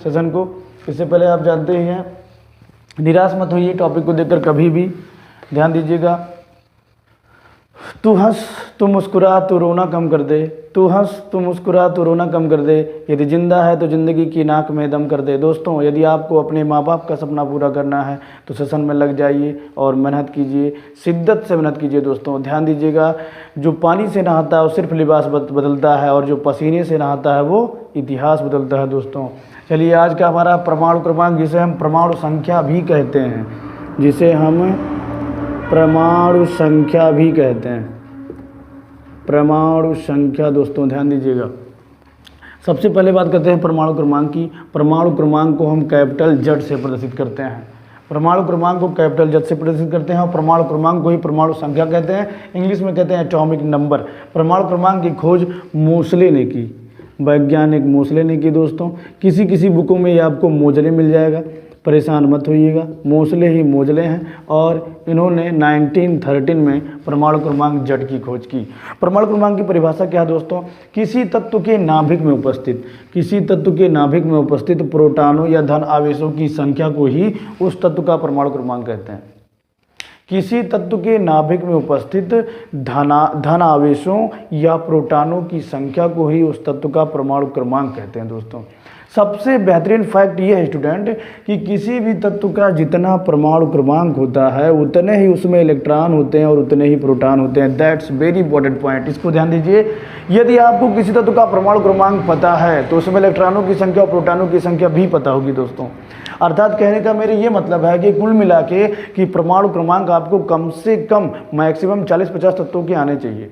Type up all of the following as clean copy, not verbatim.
Session को। इससे पहले आप जानते ही हैं, निराश मत होइए टॉपिक को देखकर कभी भी। ध्यान दीजिएगा, तू हंस तू मुस्कुरा तू रोना कम कर दे, तू हंस तू मुस्कुरा तू रोना कम कर दे, यदि जिंदा है तो ज़िंदगी की नाक में दम कर दे। दोस्तों, यदि आपको अपने माँ बाप का सपना पूरा करना है तो सेशन में लग जाइए और मेहनत कीजिए, शिद्दत से मेहनत कीजिए। दोस्तों ध्यान दीजिएगा, जो पानी से नहाता है वो सिर्फ लिबास बदलता है और जो पसीने से नहाता है वो इतिहास बदलता है। दोस्तों चलिए, आज का हमारा परमाणु क्रमांक, जिसे हम परमाणु संख्या भी कहते हैं, जिसे हम परमाणु संख्या भी कहते हैं, परमाणु संख्या। दोस्तों ध्यान दीजिएगा, सबसे पहले बात करते हैं परमाणु क्रमांक की। परमाणु क्रमांक को हम कैपिटल जेड से प्रदर्शित करते हैं। परमाणु क्रमांक को कैपिटल जेड से प्रदर्शित करते हैं और परमाणु क्रमांक को ही परमाणु संख्या कहते हैं। इंग्लिश में कहते हैं एटॉमिक नंबर। परमाणु क्रमांक की खोज मोसले ने की, वैज्ञानिक मोसले ने की। दोस्तों किसी बुकों में ये आपको मोजले मिल जाएगा, परेशान मत होइएगा, मोसले ही मोजले हैं। और इन्होंने 1913 में परमाणु क्रमांक जेड की खोज की। परमाणु क्रमांक की परिभाषा क्या है दोस्तों? किसी तत्व के नाभिक में उपस्थित, किसी तत्व के नाभिक में उपस्थित प्रोटॉनों या धन आवेशों की संख्या को ही उस तत्व का परमाणु क्रमांक कहते हैं। किसी तत्व के नाभिक में उपस्थित धन आवेशों या प्रोटॉनों की संख्या को ही उस तत्व का परमाणु क्रमांक कहते हैं। दोस्तों सबसे बेहतरीन फैक्ट ये है स्टूडेंट कि किसी भी तत्व का जितना परमाणु क्रमांक होता है उतने ही उसमें इलेक्ट्रॉन होते हैं और उतने ही प्रोटॉन होते हैं। दैट्स वेरी इंपॉर्टेंट पॉइंट, इसको ध्यान दीजिए। यदि आपको किसी तत्व का परमाणु क्रमांक पता है तो उसमें इलेक्ट्रॉनों की संख्या और प्रोटॉनों की संख्या भी पता होगी। दोस्तों अर्थात कहने का मेरे ये मतलब है कि कुल मिला के कि परमाणु क्रमांक आपको कम से कम मैक्सिमम 40-50 तत्वों के आने चाहिए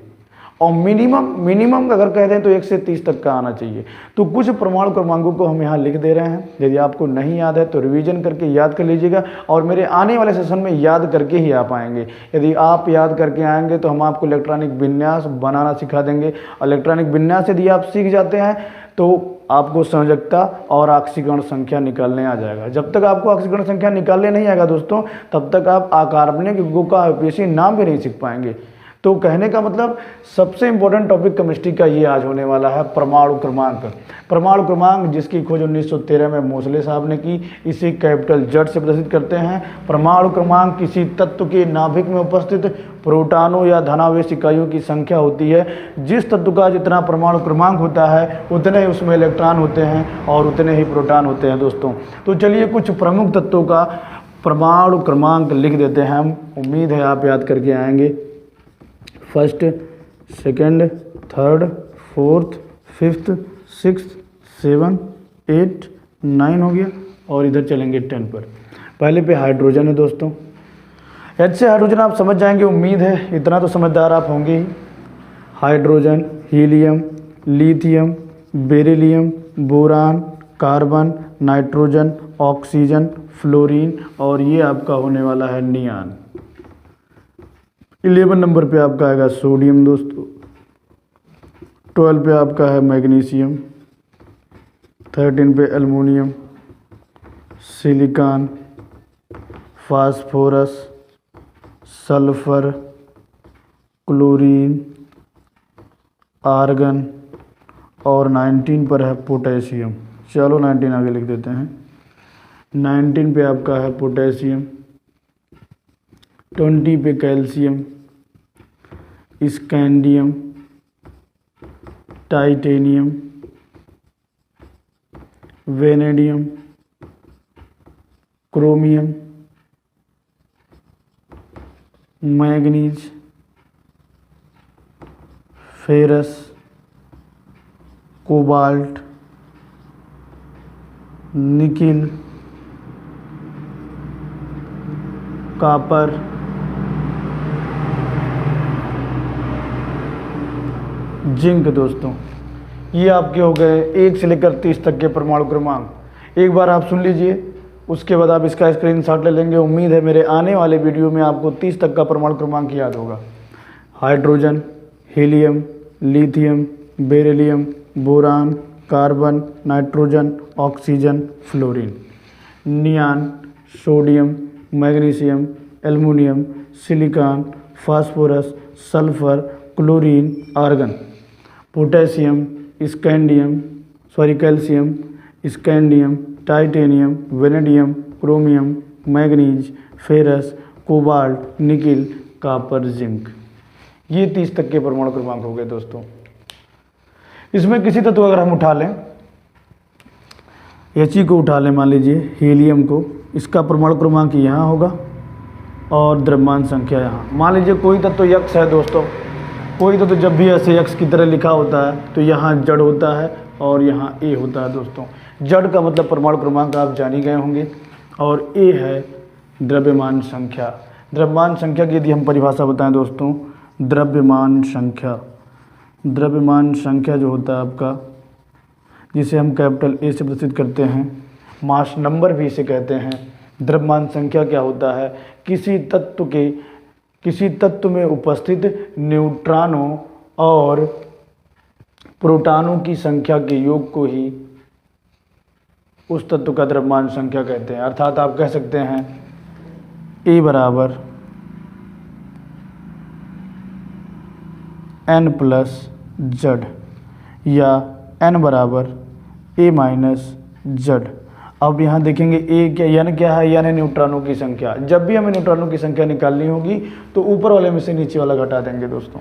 और मिनिमम अगर कह दें तो 1 से 30 तक का आना चाहिए। तो कुछ परमाणु क्रमांकों को हम यहाँ लिख दे रहे हैं। यदि आपको नहीं याद है तो रिवीजन करके याद कर लीजिएगा और मेरे आने वाले सेशन में याद करके ही आप आएंगे। यदि आप याद करके आएंगे तो हम आपको इलेक्ट्रॉनिक विन्यास बनाना सिखा देंगे। इलेक्ट्रॉनिक विन्यास यदि आप सीख जाते हैं तो आपको संयोजकता और ऑक्सीकरण संख्या निकालने आ जाएगा। जब तक आपको ऑक्सीकरण संख्या निकालने नहीं आएगा दोस्तों, तब तक आप अकार्बनिक युग्मों का आईयूपीएसी नाम भी नहीं सीख पाएंगे। तो कहने का मतलब सबसे इंपॉर्टेंट टॉपिक केमिस्ट्री का ये आज होने वाला है परमाणु क्रमांक। परमाणु क्रमांक जिसकी खोज 1913 में मोसले साहब ने की, इसे कैपिटल जेड से प्रदर्शित करते हैं। परमाणु क्रमांक किसी तत्व के नाभिक में उपस्थित प्रोटॉनों या धनावेश इकाइयों की संख्या होती है। जिस तत्व का जितना परमाणु क्रमांक होता है उतने ही उसमें इलेक्ट्रॉन होते हैं और उतने ही प्रोटॉन होते हैं। दोस्तों तो चलिए कुछ प्रमुख तत्वों का परमाणु क्रमांक लिख देते हैं हम। उम्मीद है आप याद करके आएंगे। First, second, third, fourth, fifth, sixth, 7, 8, 9 हो गया और इधर चलेंगे 10 पर। पहले पे हाइड्रोजन है दोस्तों। एच से हाइड्रोजन आप समझ जाएंगे, उम्मीद है इतना तो समझदार आप होंगे ही। Hydrogen, helium, lithium, beryllium, boron, carbon, nitrogen, oxygen, fluorine और ये आपका होने वाला है नियान। 11 नंबर पे आपका आएगा सोडियम दोस्तों। 12 पे आपका है मैग्नीशियम। 13 पे aluminium, silicon, phosphorus, sulphur, chlorine, argon और 19 पर है पोटेशियम। चलो 19 आगे लिख देते हैं। 19 पे आपका है पोटेशियम। 20 पे calcium, scandium, titanium, vanadium, chromium, manganese, ferrous, cobalt, nickel, copper, zinc. दोस्तों ये आपके हो गए 1 से लेकर 30 तक के परमाणु क्रमांक। एक बार आप सुन लीजिए, उसके बाद आप इसका स्क्रीनशॉट ले लेंगे। उम्मीद है मेरे आने वाले वीडियो में आपको 30 तक का परमाणु क्रमांक याद होगा। Hydrogen, helium, lithium, beryllium, boron, carbon, nitrogen, oxygen, fluorine. Neon, sodium, magnesium, aluminium, silicon, phosphorus, sulphur, chlorine, argon. Potassium, calcium, scandium, titanium, vanadium, chromium, manganese, ferrous, cobalt, nickel, copper, zinc. ये 30 तक के परमाणु क्रमांक हो गए दोस्तों। इसमें किसी तत्व अगर हम उठा लें, He को उठा लें, मान लीजिए हीलियम को, इसका परमाणु क्रमांक यहाँ होगा और द्रव्यमान संख्या यहाँ। मान लीजिए कोई तत्व यक्स है दोस्तों, कोई तत्व जब भी ऐसे यक्स की तरह लिखा होता है तो यहाँ जड़ होता है और यहाँ ए होता है दोस्तों। जड़ का मतलब परमाणु क्रमांक आप जान ही गए होंगे, और ए है द्रव्यमान संख्या। द्रव्यमान संख्या की यदि हम परिभाषा बताएं दोस्तों, द्रव्यमान संख्या, द्रव्यमान संख्या जो होता है आपका, जिसे हम कैपिटल ए से प्रदर्शित करते हैं, मास नंबर भी इसे कहते हैं। द्रव्यमान संख्या क्या होता है? किसी तत्व में उपस्थित न्यूट्रॉनों और प्रोटॉनों की संख्या के योग को ही उस तत्व का द्रव्यमान संख्या कहते हैं। अर्थात आप कह सकते हैं ए बराबर n प्लस जड, या n बराबर a माइनस जड। अब यहाँ देखेंगे ए क्या, यानी क्या है? यानी न्यूट्रॉनों की संख्या। जब भी हमें न्यूट्रॉनों की संख्या निकालनी होगी तो ऊपर वाले में से नीचे वाला घटा देंगे दोस्तों।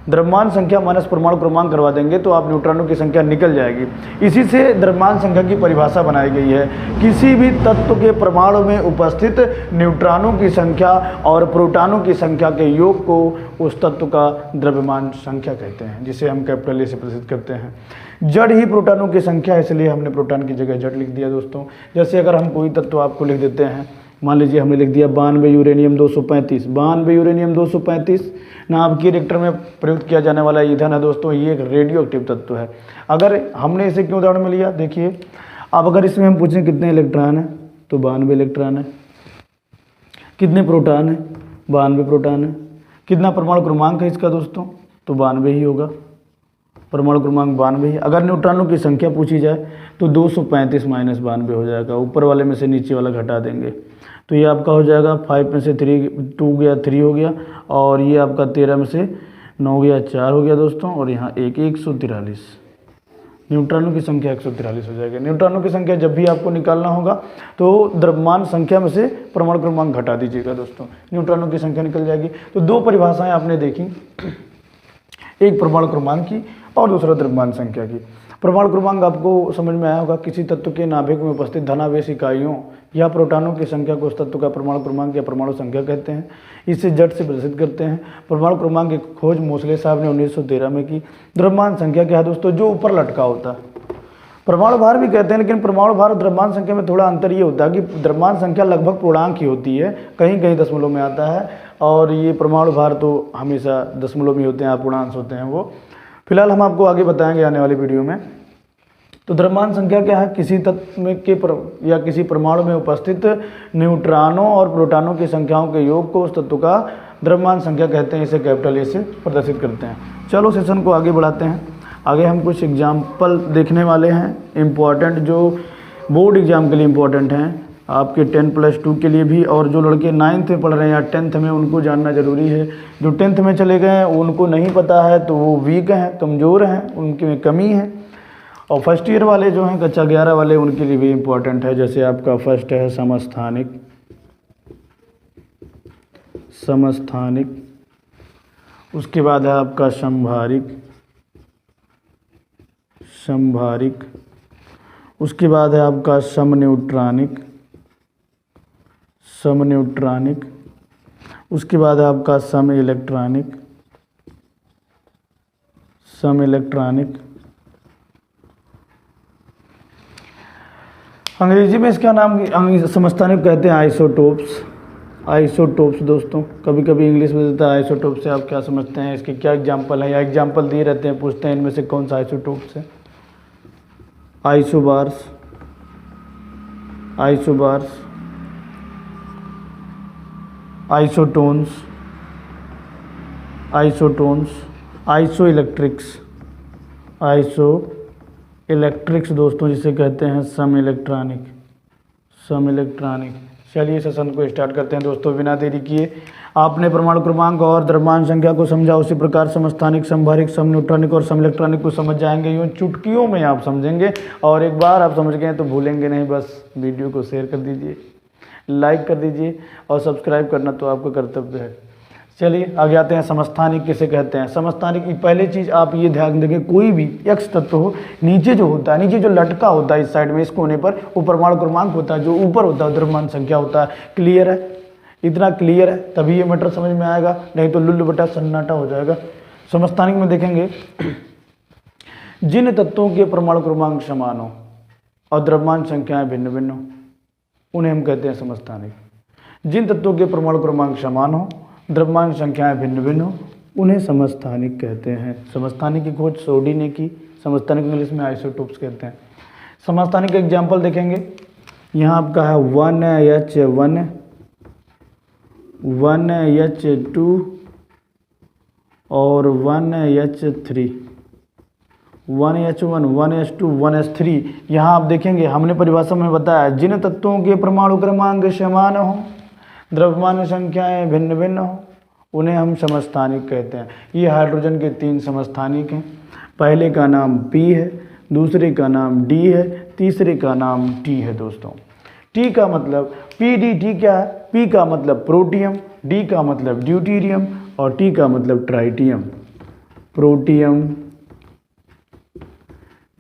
द्रव्यमान संख्या माइनस परमाणु क्रमांक करवा देंगे तो आप न्यूट्रॉनों की संख्या निकल जाएगी। इसी से द्रव्यमान संख्या की परिभाषा बनाई गई है, किसी भी तत्व के परमाणु में उपस्थित न्यूट्रॉनों की संख्या और प्रोटॉनों की संख्या के योग को उस तत्व का द्रव्यमान संख्या कहते हैं, जिसे हम कैपिटल ए से प्रदर्शित करते हैं। जड़ ही प्रोटॉनों की संख्या, इसलिए हमने प्रोटॉन की जगह जड़ लिख दिया दोस्तों। जैसे अगर हम कोई तत्व आपको लिख देते हैं, मान लीजिए हमने लिख दिया 92 यूरेनियम 235, 92 यूरेनियम 235 नाभिकीय रिएक्टर में प्रयुक्त किया जाने वाला ईंधन है दोस्तों। ये एक रेडियो एक्टिव तत्व है। अगर हमने इसे क्यों उदाहरण में लिया, देखिए अब अगर इसमें हम पूछें कितने इलेक्ट्रॉन है तो 92 इलेक्ट्रॉन है। कितने प्रोटॉन है? 92 प्रोटॉन है। कितना परमाणु क्रमांक है इसका दोस्तों? तो 92 ही होगा, परमाणु क्रमांक 92 ही। अगर न्यूट्रॉनों की संख्या पूछी जाए तो 235 माइनस 92 हो जाएगा, ऊपर वाले में से नीचे वाला घटा देंगे तो ये आपका हो जाएगा 5 में से 2 गया 3 हो गया, और ये आपका 13 में से 9 गया 4 हो गया दोस्तों, और यहाँ 143। न्यूट्रॉनों की संख्या 143 हो जाएगी। न्यूट्रॉनों की संख्या जब भी आपको निकालना होगा तो द्रव्यमान संख्या में से परमाणु क्रमांक घटा दीजिएगा दोस्तों, न्यूट्रॉनों की संख्या निकल जाएगी। तो दो परिभाषाएं आपने देखी, एक परमाणु क्रमांक की और दूसरा द्रव्यमान संख्या की। परमाणु क्रमांक आपको समझ में आया होगा, किसी तत्व के नाभिक में उपस्थित धनावेश इकाइयों या प्रोटॉनों की संख्या को उस तत्व का परमाणु क्रमांक या परमाणु संख्या कहते हैं। इसे जड़ से प्रदर्शित करते हैं। परमाणु क्रमांक की खोज मोसले साहब ने 1913 में की। द्रव्यमान संख्या क्या है दोस्तों? जो ऊपर लटका होता है। परमाणु भार भी कहते हैं, लेकिन परमाणु भार और द्रव्यमान संख्या में थोड़ा अंतर ये होता है कि द्रव्यमान संख्या लगभग पूर्णांक ही होती है, कहीं कहीं दशमलव में आता है, और ये परमाणु भार तो हमेशा दशमलव में होते हैं, अपूर्णांश होते हैं वो। फिलहाल हम आपको आगे बताएंगे आने वाली वीडियो में। तो द्रव्यमान संख्या क्या है? किसी तत्व में या किसी परमाणु में उपस्थित न्यूट्रॉनों और प्रोटॉनों की संख्याओं के योग को उस तत्व का द्रव्यमान संख्या कहते हैं। इसे कैपिटल ए से प्रदर्शित करते हैं। चलो सेशन को आगे बढ़ाते हैं। आगे हम कुछ एग्जाम्पल देखने वाले हैं इम्पॉर्टेंट, जो बोर्ड एग्जाम के लिए इम्पॉर्टेंट हैं, आपके 10+2 के लिए भी, और जो लड़के 9th में पढ़ रहे हैं या 10th में, उनको जानना जरूरी है। जो 10th में चले गए हैं उनको नहीं पता है तो वो वीक हैं, कमज़ोर हैं, उनके में कमी है। और फर्स्ट ईयर वाले जो हैं, कक्षा 11 वाले, उनके लिए भी इम्पॉर्टेंट है। जैसे आपका फर्स्ट है समस्थानिक, उसके बाद है आपका संभारिक, उसके बाद है आपका समन्यूट्रॉनिक, उसके बाद है आपका सम इलेक्ट्रॉनिक। अंग्रेजी में इसका नाम समस्थानिक कहते हैं आइसोटोप्स दोस्तों। कभी कभी इंग्लिश में देता है आइसोटोप से, आप क्या समझते हैं, इसके क्या एग्जाम्पल है, या एग्जाम्पल दिए रहते हैं, पूछते हैं इनमें से कौन सा आइसोटोप्स है। आइसोबार्स, आइसोटोन्स, आइसोइलेक्ट्रिक्स दोस्तों, जिसे कहते हैं सम इलेक्ट्रॉनिक। चलिए सेशन को स्टार्ट करते हैं दोस्तों, बिना देरी किए। आपने परमाणु क्रमांक और द्रव्यमान संख्या को समझा, उसी प्रकार समस्थानिक, समभारिक, समन्यूट्रॉनिक और समइलेक्ट्रॉनिक को समझ जाएंगे। यूँ चुटकियों में आप समझेंगे, और एक बार आप समझ गए तो भूलेंगे नहीं। बस वीडियो को शेयर कर दीजिए, लाइक कर दीजिए और सब्सक्राइब करना तो आपका कर्तव्य है। चलिए आगे आते हैं। समस्थानिक किसे कहते हैं? समस्थानिक की पहली चीज़ आप ये ध्यान देंगे, कोई भी एक्स तत्व हो, नीचे जो होता है, नीचे जो लटका होता है इस साइड में, इस कोने पर, वो परमाणु क्रमांक होता है। जो ऊपर होता है द्रव्यमान संख्या होता है। क्लियर है? इतना क्लियर है तभी ये मैटर समझ में आएगा, नहीं तो लुल्लु बटा सन्नाटा हो जाएगा। समस्थानिक में देखेंगे, जिन तत्वों के परमाणु क्रमांक समान हो और द्रव्यमान संख्याएं भिन्न भिन्न हो, उन्हें हम कहते हैं समस्थानिक। जिन तत्वों के परमाणु क्रमांक समान हो, द्रव्यमान संख्याएं भिन्न भिन्न हो, उन्हें समस्थानिक कहते हैं। समस्थानिक की खोज सोडी ने की। समस्थानिक इंग्लिश में आइसोटोप्स कहते हैं। समस्थानिक का एग्जाम्पल देखेंगे, यहाँ आपका है 1H1, 1H2 और 1H3, 1H1, 1H2, 1H3। यहाँ आप देखेंगे हमने परिभाषा में बताया, जिन तत्वों के परमाणु क्रमांक समान हो, द्रव्यमान संख्याएं भिन्न भिन्न हो, उन्हें हम समस्थानिक कहते हैं। ये हाइड्रोजन के 3 समस्थानिक हैं। पहले का नाम P है, दूसरे का नाम D है, तीसरे का नाम T है दोस्तों। T का मतलब PDT क्या है? P का मतलब प्रोटियम, D का मतलब ड्यूटीरियम और T का मतलब ट्राइटियम। प्रोटियम,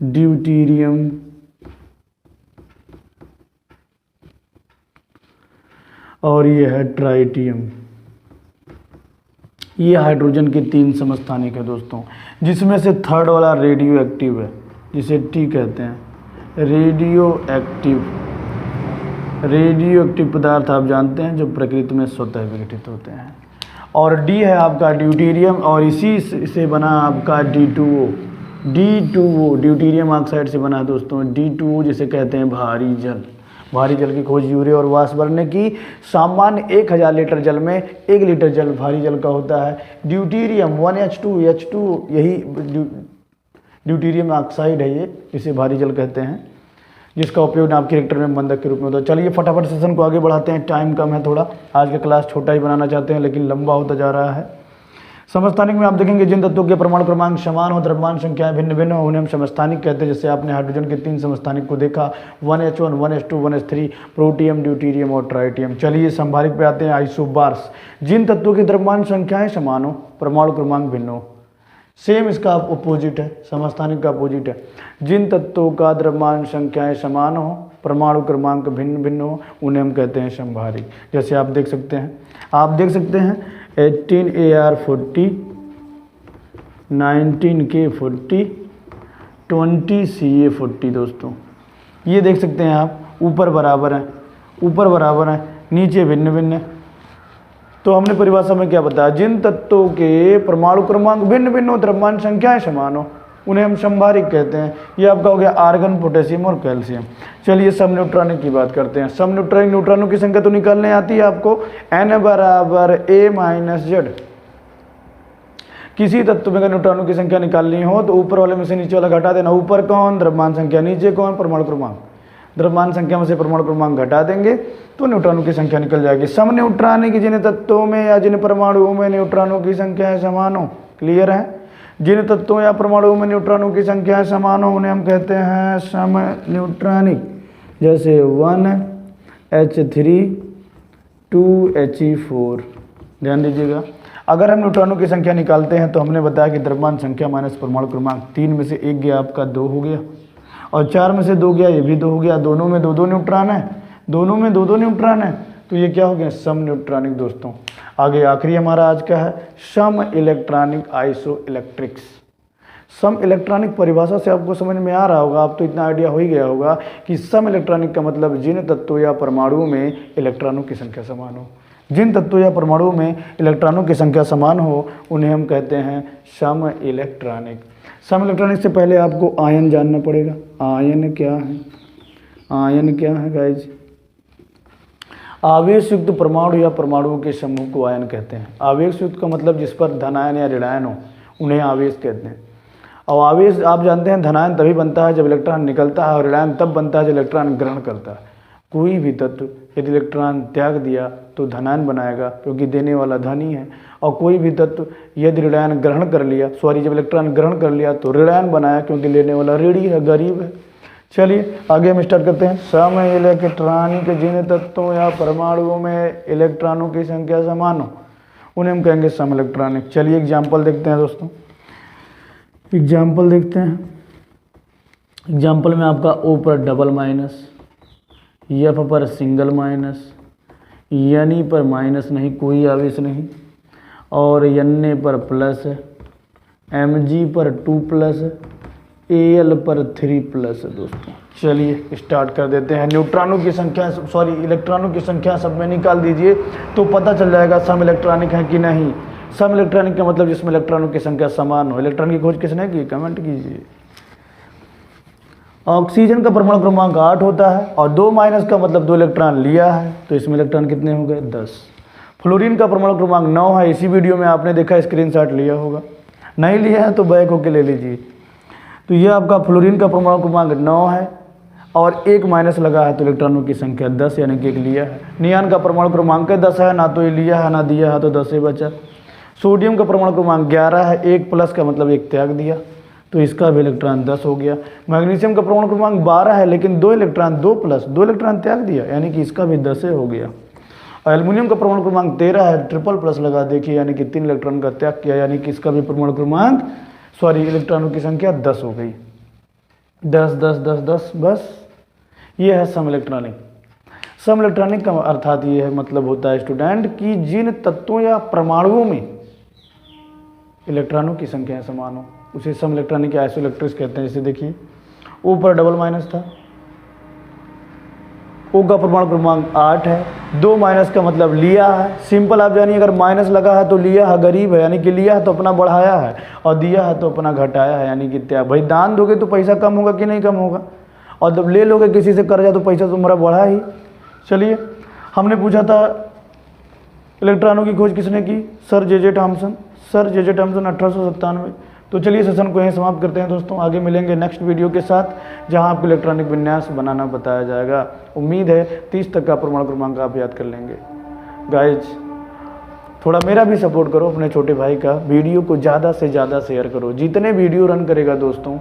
ड्यूटीरियम और ये है ट्राइटियम। ये हाइड्रोजन के 3 समस्थानिक है दोस्तों, जिसमें से थर्ड वाला रेडियो एक्टिव है, जिसे टी कहते हैं। रेडियो एक्टिव पदार्थ आप जानते हैं जो प्रकृति में स्वतः विघटित होते हैं। और डी है आपका ड्यूटीरियम, और इसी से बना आपका D2O ड्यूटीरियम ऑक्साइड से बना है दोस्तों। D2O जिसे कहते हैं भारी जल। भारी जल की खोज यूरिया और वाष्प ने की। सामान्य 1000 लीटर जल में 1 लीटर जल भारी जल का होता है। ड्यूटीरियम 1H2, यही ड्यूटीरियम ऑक्साइड है, ये इसे भारी जल कहते हैं, जिसका उपयोग नाभिक के रिएक्टर में बंधक के रूप में होता है। चलिए फटाफट सेशन को आगे बढ़ाते हैं, टाइम कम है थोड़ा, आज का क्लास छोटा ही बनाना चाहते हैं लेकिन लंबा होता जा रहा है। समस्थानिक में आप देखेंगे, जिन तत्वों के परमाणु क्रमांक समान हो, द्रव्यमान संख्याएं भिन्न भिन्न हो, उन्हें हम समस्थानिक कहते हैं। जैसे आपने हाइड्रोजन के 3 समस्थानिक को देखा, 1H1, 1H2, 1H3, protium, deuterium और ट्राइटियम। चलिए समभारिक पे आते हैं। आइसोबार्स, जिन तत्वों की द्रव्यमान संख्याएं समान हो, परमाणु क्रमांक भिन्न हो। सेम इसका अपोजिट है, समस्थानिक का अपोजिट है। जिन तत्वों का द्रव्यमान संख्याएं समान हो, परमाणु क्रमांक भिन्न भिन्न हो, उन्हें हम कहते हैं समभारिक। जैसे आप देख सकते हैं 18Ar40, 19K40, 20Ca40 दोस्तों। ये देख सकते हैं आप, ऊपर बराबर है, नीचे भिन्न भिन्न है। तो हमने परिभाषा में क्या बताया? जिन तत्वों के परमाणु क्रमांक भिन्न भिन्न हो, द्रव्यमान संख्याएं समान हो, उन्हें हम समभारिक कहते हैं। ये आपका हो गया आर्गन, पोटेशियम और कैल्शियम। चलिए समन्यूट्रॉनिक की बात करते हैं। समन्यूट्रॉनिक, न्यूट्रॉनों की संख्या तो निकालने आती है आपको, n बराबर A-Z। किसी तत्व में अगर न्यूट्रॉनों की संख्या निकालनी हो तो ऊपर वाले में से नीचे वाला घटा देना। ऊपर कौन? द्रव्यमान संख्या, नीचे कौन? परमाणु क्रमांक। द्रव्यमान संख्या में से परमाणु क्रमांक घटा देंगे तो न्यूट्रॉनों की संख्या निकल जाएगी। समन्यूट्रॉनिक, जिन तत्वों में या जिन परमाणुओं में न्यूट्रॉनों की संख्या समान हो। क्लियर है? जिन तत्वों या परमाणुओं में न्यूट्रॉनों की संख्या समान हो, उन्हें हम कहते हैं समन्यूट्रॉनिक। जैसे 1H3, 2He4। ध्यान दीजिएगा, अगर हम न्यूट्रॉनों की संख्या निकालते हैं तो हमने बताया कि द्रव्यमान संख्या माइनस परमाणु क्रमांक, 3 में से 1 गया आपका 2 हो गया, और 4 में से 2 गया, ये भी 2 हो गया। दोनों में 2-2 न्यूट्रॉन है, तो ये क्या हो गया? सम न्यूट्रॉनिक दोस्तों। आगे आखिरी हमारा आज का है सम इलेक्ट्रॉनिक आइसोइलेक्ट्रिक्स। सम इलेक्ट्रॉनिक परिभाषा से आपको समझ में आ रहा होगा, आप तो इतना आइडिया हो ही गया होगा कि सम इलेक्ट्रॉनिक का मतलब जिन तत्वों या परमाणुओं में इलेक्ट्रॉनों की संख्या समान हो। जिन तत्वों या परमाणुओं में इलेक्ट्रॉनों की संख्या समान हो, उन्हें हम कहते हैं सम इलेक्ट्रॉनिक। सम इलेक्ट्रॉनिक से पहले आपको आयन जानना पड़ेगा। आयन क्या है गाइज? आवेश युक्त परमाणु या परमाणुओं के समूह को आयन कहते हैं। आवेश युक्त का मतलब जिस पर धनायन या ऋणायन हो, उन्हें आवेश कहते हैं। और आवेश आप जानते हैं, धनायन तभी बनता है जब इलेक्ट्रॉन निकलता है, और ऋणायन तब बनता है जब इलेक्ट्रॉन ग्रहण करता है। कोई भी तत्व यदि इलेक्ट्रॉन त्याग दिया तो धनायन बनाएगा, क्योंकि देने वाला धन ही है। और कोई भी तत्व यदि ऋणायन ग्रहण कर लिया, जब इलेक्ट्रॉन ग्रहण कर लिया तो ऋणायन बनाया, क्योंकि लेने वाला ऋणी है, गरीब है। चलिए आगे हम स्टार्ट करते हैं। सम इलेक्ट्रॉनिक जिन तत्वों या परमाणुओं में इलेक्ट्रॉनों की संख्या समान हो उन्हें हम कहेंगे सम इलेक्ट्रॉनिक। चलिए एग्जाम्पल देखते हैं दोस्तों, एग्जाम्पल देखते हैं। एग्जाम्पल में आपका O पर डबल माइनस, F पर सिंगल माइनस, N पर माइनस नहीं, कोई आवेश नहीं, और Na पर प्लस है, Mg पर 2 प्लस है, Al पर 3 प्लस है दोस्तों। चलिए स्टार्ट कर देते हैं। न्यूट्रॉनों की संख्या इलेक्ट्रॉनों की संख्या सब में निकाल दीजिए तो पता चल जाएगा सम इलेक्ट्रॉनिक है कि नहीं। सम इलेक्ट्रॉनिक का मतलब जिसमें इलेक्ट्रॉनों की संख्या समान हो। इलेक्ट्रॉन की खोज किसने की, कमेंट कीजिए। ऑक्सीजन का परमाणु क्रमांक 8 होता है और 2 माइनस का मतलब 2 इलेक्ट्रॉन लिया है, तो इसमें इलेक्ट्रॉन कितने हो गए, 10। फ्लोरीन का परमाणु क्रमांक 9 है। इसी वीडियो में आपने देखा, स्क्रीनशॉट लिया होगा, नहीं लिया है तो बैक होके ले लीजिए। तो ये आपका फ्लोरीन का परमाणु क्रमांक 9 है और 1 माइनस लगा है तो इलेक्ट्रॉनों की संख्या 10, यानी कि 1 लिया है। नियान का परमाणु क्रमांक 10 है, ना तो ये लिया है ना दिया है, तो 10 ही बचा। सोडियम का परमाणु क्रमांक 11 है, 1 प्लस का मतलब 1 त्याग दिया, तो इसका भी इलेक्ट्रॉन 10 हो गया। मैग्नीशियम का परमाणु क्रमांक 12 है, लेकिन 2 इलेक्ट्रॉन 2 प्लस 2 इलेक्ट्रॉन त्याग दिया, यानी कि इसका भी 10 हो गया। एल्युमिनियम का परमाणु क्रमांक 13 है, ट्रिपल प्लस लगा देखिए, यानी कि 3 इलेक्ट्रॉन का त्याग किया, यानी कि इसका भी परमाणु क्रमांक इलेक्ट्रॉनों की संख्या 10 हो गई। 10 10 10 10 बस ये है सम इलेक्ट्रॉनिक। सम इलेक्ट्रॉनिक का अर्थात ये है, मतलब होता है स्टूडेंट कि जिन तत्वों या परमाणुओं में इलेक्ट्रॉनों की संख्या समान हो उसे सम इलेक्ट्रॉनिक या आइसोइलेक्ट्रिक्स कहते हैं। जैसे देखिए O पर डबल माइनस था, O का परमाणु क्रमांक 8 है, 2 माइनस का मतलब लिया है। सिंपल आप जानिए, अगर माइनस लगा है तो लिया है, गरीब है, यानी कि लिया है तो अपना बढ़ाया है, और दिया है तो अपना घटाया है, यानी कि त्याग। भाई दान दोगे तो पैसा कम होगा कि नहीं कम होगा, और जब ले लोगे किसी से कर्जा तो पैसा तुम्हारा बढ़ा ही। चलिए हमने पूछा था इलेक्ट्रॉनों की खोज किसने की, सर जे जे थॉमसन 1897। तो चलिए सेशन को यहीं समाप्त करते हैं दोस्तों। आगे मिलेंगे नेक्स्ट वीडियो के साथ, जहां आपको इलेक्ट्रॉनिक विन्यास बनाना बताया जाएगा। उम्मीद है 30 तक का परमाणु क्रमांक आप याद कर लेंगे। गाइज थोड़ा मेरा भी सपोर्ट करो, अपने छोटे भाई का। वीडियो को ज़्यादा से ज़्यादा शेयर करो। जितने वीडियो रन करेगा दोस्तों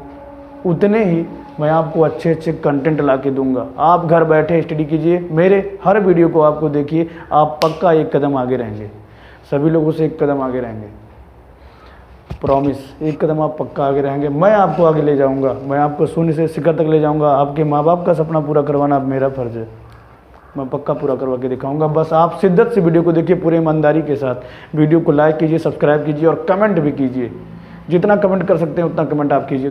उतने ही मैं आपको अच्छे अच्छे कंटेंट ला के दूंगा। आप घर बैठे स्टडी कीजिए, मेरे हर वीडियो को आपको देखिए, आप पक्का 1 कदम आगे रहेंगे। सभी लोगों से 1 कदम आगे रहेंगे, प्रॉमिस। 1 कदम आप पक्का आगे रहेंगे। मैं आपको आगे ले जाऊंगा, मैं आपको शून्य से शिखर तक ले जाऊंगा। आपके माँ बाप का सपना पूरा करवाना अब मेरा फर्ज है, मैं पक्का पूरा करवा के दिखाऊंगा। बस आप शिद्दत से वीडियो को देखिए, पूरे ईमानदारी के साथ। वीडियो को लाइक कीजिए, सब्सक्राइब कीजिए और कमेंट भी कीजिए। जितना कमेंट कर सकते हैं उतना कमेंट आप कीजिए।